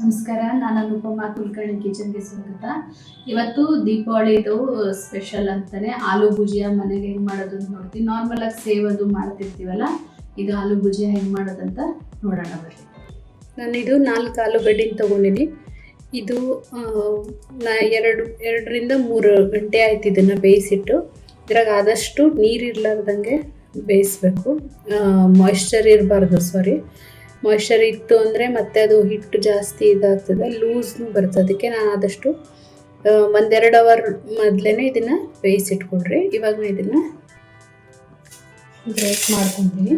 ನಮಸ್ಕಾರ, ನಾನು ಅನುಪಮಾ ಕುಲಕರ್ಣಿ ಕಿಚನ್ಗೆ ಸ್ವಾಗತ. ಇವತ್ತು ದೀಪಾವಳಿದು ಸ್ಪೆಷಲ್ ಅಂತಾನೆ ಆಲೂ ಭುಜಿಯಾ ಮನೆಗೆ ಹೆಂಗೆ ಮಾಡೋದು ಅಂತ ನೋಡ್ತೀವಿ. ನಾರ್ಮಲ್ ಆಗಿ ಸೇವದು ಮಾಡ್ತಿರ್ತೀವಲ್ಲ, ಇದು ಆಲೂ ಭುಜಿಯಾ ಹೆಂಗೆ ಮಾಡೋದಂತ ನೋಡೋಣ ಬರ್ರಿ. ನಾನಿದು 4 ಆಲೂಗಡ್ಡೆನ ತೊಗೊಂಡಿನಿ. ಇದು ಎರಡರಿಂದ 3 ಗಂಟೆ ಆಯ್ತು ಇದನ್ನು ಬೇಯಿಸಿಟ್ಟು. ಇದ್ರಾಗ ಆದಷ್ಟು ನೀರು ಇರಲಾರ್ದಂಗೆ ಬೇಯಿಸ್ಬೇಕು, ಮಾಯ್ಶ್ಚರ್ ಇರಬಾರ್ದು. ಮಾಯ್ಶ್ಚರ್ ಇತ್ತು ಅಂದರೆ ಮತ್ತೆ ಅದು ಹಿಟ್ಟು ಜಾಸ್ತಿ ಇದಾಗ್ತದೆ, ಲೂಸ್ನು ಬರ್ತದೆ. ಅದಕ್ಕೆ ನಾನು ಆದಷ್ಟು 1-2 ಅವರ್ ಮೊದಲೇ ಇದನ್ನು ಬೇಯಿಸಿಟ್ಕೊಳ್ರಿ. ಇವಾಗ ನಾನು ಇದನ್ನು ಬ್ರೇಕ್ ಮಾಡ್ಕೊತೀನಿ.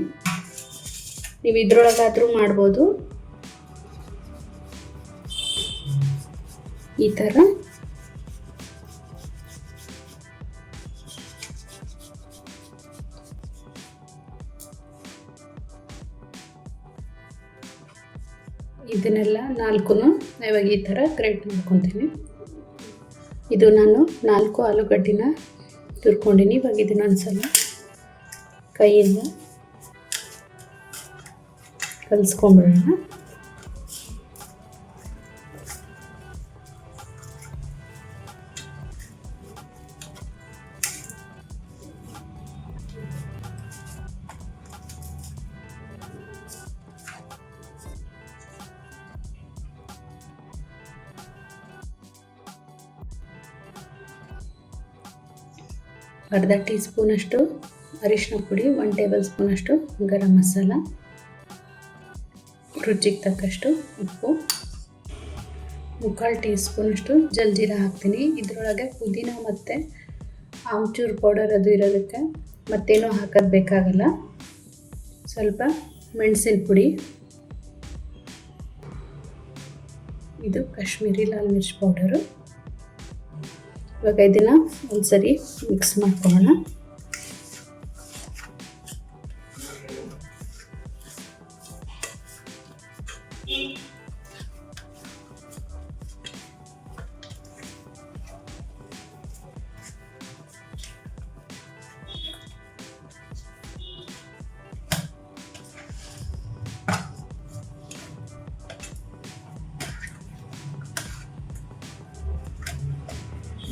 ನೀವು ಇದ್ರೊಳಗಾದರೂ ಮಾಡ್ಬೋದು. ಈ ಥರ ಇದನ್ನೆಲ್ಲ 4 ಇವಾಗ ಈ ಥರ ಗ್ರೈಂಡ್ ಮಾಡ್ಕೊತೀನಿ. ಇದು ನಾನು 4 ಆಲೂಗಡ್ಡಿನ ತುರ್ಕೊಂಡಿನಿ. ಇವಾಗ ಇದನ್ನೊಂದ್ಸಲ ಕೈಯಿಂದ ಕಲಿಸ್ಕೊಂಡ್ಬಿಡೋಣ. ಅರ್ಧ ಟೀ ಸ್ಪೂನಷ್ಟು ಅರಿಶಿನ ಪುಡಿ, 1 ಟೇಬಲ್ ಸ್ಪೂನಷ್ಟು ಗರಂ ಮಸಾಲ, ರುಚಿಗೆ ತಕ್ಕಷ್ಟು ಉಪ್ಪು, 3/4 ಟೀ ಸ್ಪೂನಷ್ಟು ಜಲ್ಜೀರ ಹಾಕ್ತೀನಿ. ಇದರೊಳಗೆ ಪುದೀನ ಮತ್ತು ಆಮ್ಚೂರ್ ಪೌಡರ್ ಅದು ಇರೋದಕ್ಕೆ ಮತ್ತೇನೂ ಹಾಕೋದು ಬೇಕಾಗಲ್ಲ. ಸ್ವಲ್ಪ ಮೆಣಸಿನ ಪುಡಿ, ಇದು ಕಾಶ್ಮೀರಿ ಲಾಲ್ ಮಿರ್ಚ್ ಪೌಡರು. ಇವಾಗ ಇದನ್ನು ಒಂದ್ಸರಿ ಮಿಕ್ಸ್ ಮಾಡ್ಕೊಳ್ಳೋಣ.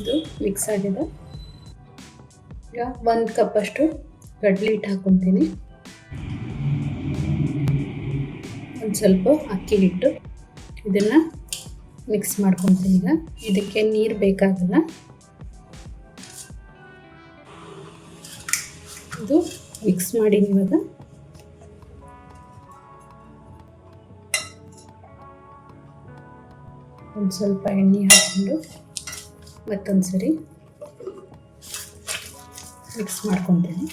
ಇದು ಮಿಕ್ಸ್ ಆಗಿದೆ. ಈಗ 1 ಕಪ್ಪಷ್ಟು ಕಡಲೆ ಹಿಟ್ಟು ಹಾಕ್ಕೊತೀನಿ. ಒಂದು ಸ್ವಲ್ಪ ಅಕ್ಕಿ ಹಿಟ್ಟು, ಇದನ್ನು ಮಿಕ್ಸ್ ಮಾಡ್ಕೊತೀನಿ. ಈಗ ಇದಕ್ಕೆ ನೀರು ಬೇಕಾಗಲ್ಲ. ಇದು ಮಿಕ್ಸ್ ಮಾಡಿ ಇವಾಗ ಒಂದು ಸ್ವಲ್ಪ ಎಣ್ಣೆ ಹಾಕ್ಕೊಂಡು ಮತ್ತೊಂದು ಸರಿ ಮಿಕ್ಸ್ ಮಾಡ್ಕೊತೀನಿ.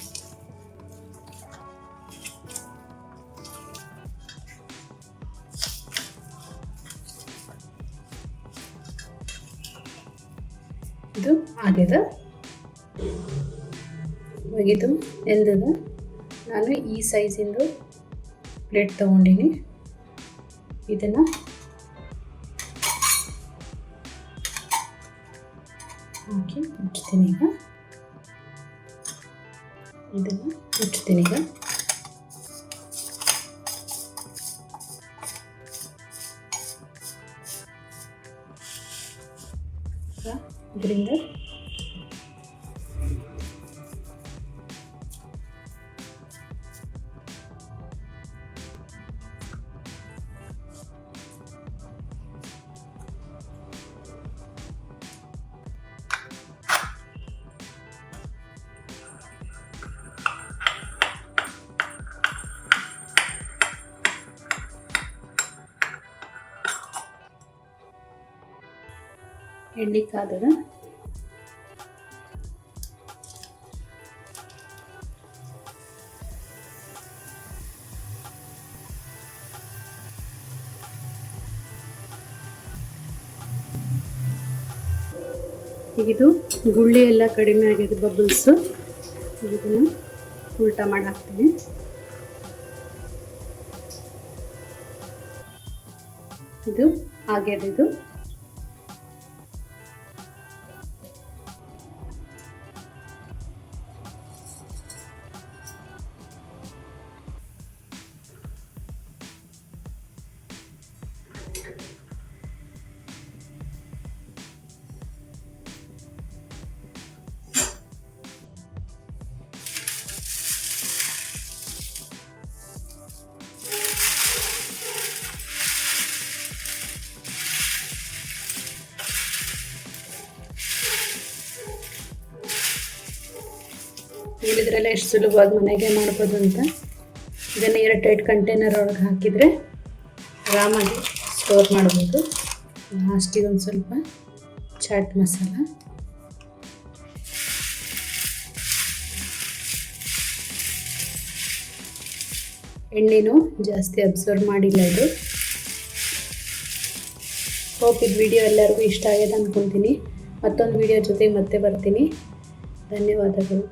ಇದು ಆಗಿದೆ. ಇದು ಎಂದದ ನಾನು ಈ ಸೈಜಿಂದು ಪ್ಲೇಟ್ ತೊಗೊಂಡಿನಿ. ಇದನ್ನು ಹಾಕಿ ಮುಚ್ತೀನಿ. ಈಗ ಇದನ್ನು ಮುಚ್ತೀನಿ. ಈಗ ಇದರಿಂದ ಎಣ್ಣೆ ಕಾದದ. ಇದು ಗುಳ್ಳಿ ಎಲ್ಲ ಕಡಿಮೆ ಆಗಿದೆ, ಬಬಲ್ಸು. ಇದನ್ನು ಉಲ್ಟಾ ಮಾಡಿ ಹಾಕ್ತೀನಿ. ಇದು ಆಗ್ಯದ. ಇದು ಗೊತ್ತಾಯ್ತಲ್ಲ ಎಷ್ಟು ಸುಲಭವಾಗಿ ಮನೆಗೆ ಮಾಡ್ಬೋದು ಅಂತ. ಇದನ್ನು ಏರ್ ಟೈಟ್ ಕಂಟೈನರ್ ಒಳಗೆ ಹಾಕಿದರೆ ಆರಾಮಾಗಿ ಸ್ಟೋರ್ ಮಾಡ್ಬೋದು. ಲಾಸ್ಟಿಗೆ ಒಂದು ಸ್ವಲ್ಪ ಚಾಟ್ ಮಸಾಲ, ಎಣ್ಣೆನೂ ಜಾಸ್ತಿ ಅಬ್ಸರ್ವ್ ಮಾಡಿಲ್ಲ ಇದು. ಹೋಪ್ ಇದು ವಿಡಿಯೋ ಎಲ್ಲರಿಗೂ ಇಷ್ಟ ಆಗಿದೆ ಅಂದ್ಕೊತೀನಿ. ಮತ್ತೊಂದು ವಿಡಿಯೋ ಜೊತೆ ಮತ್ತೆ ಬರ್ತೀನಿ. ಧನ್ಯವಾದಗಳು.